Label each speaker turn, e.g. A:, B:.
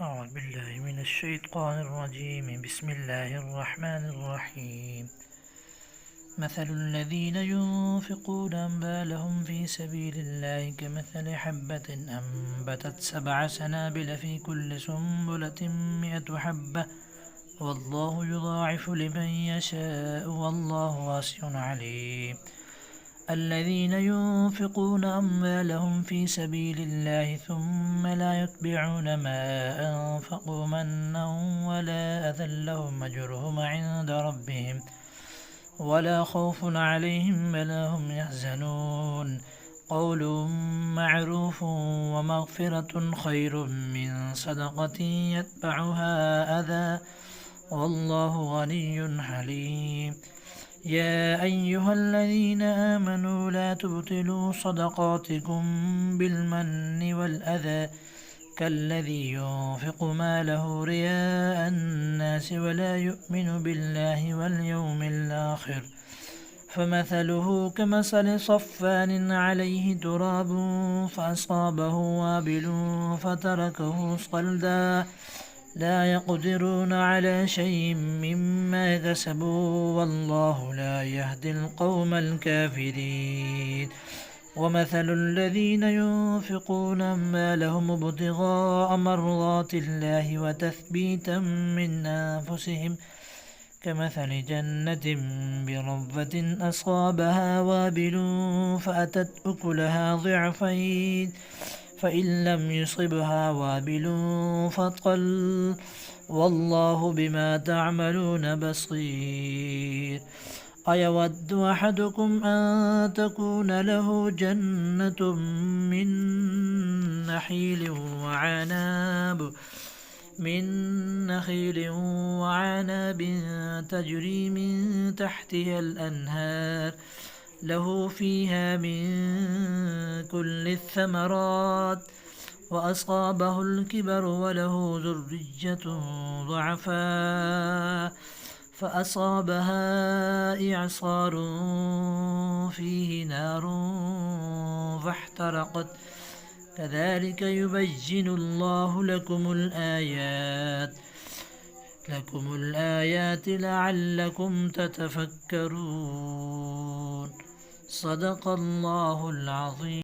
A: أعوذ بالله من الشيطان الرجيم. بسم الله الرحمن الرحيم. مثل الذين ينفقون أموالهم في سبيل الله كمثل حبة أنبتت 7 سنابل في كل سنبلة 100 حبة، والله يضاعف لمن يشاء والله واسع عليم. الذين ينفقون أموالهم في سبيل الله ثم لا يتبعون ما أنفقوا منا ولا أذى لهم أجرهم عند ربهم ولا خوف عليهم ولا هم يحزنون. قول معروف ومغفرة خير من صدقة يتبعها أذى، والله غني حليم. يا أيها الذين آمنوا لا تبطلوا صدقاتكم بالمن والأذى كالذي ينفق ماله رياء الناس ولا يؤمن بالله واليوم الآخر، فمثله كمثل صفان عليه تراب فأصابه وابل فتركه صلدا، لا يقدرون على شيء مما كسبوا والله لا يهدي القوم الكافرين. ومثل الذين ينفقون أموالهم ابتغاء مرضات الله وتثبيتا من أنفسهم كمثل جنة بربوة أصابها وابل فأتت أكلها ضعفين فإن لم يصبها وابل فطل، والله بما تعملون بصير. أيود أحدكم أن تكون له جنة من نخيل وعناب تجري من تحتها الأنهار له فيها من كل الثمرات وأصابه الكبر وله ذرية ضعفاء فأصابها إعصار فيه نار فاحترقت. كذلك يبين الله لكم الآيات لعلكم تتفكرون. صدق الله العظيم.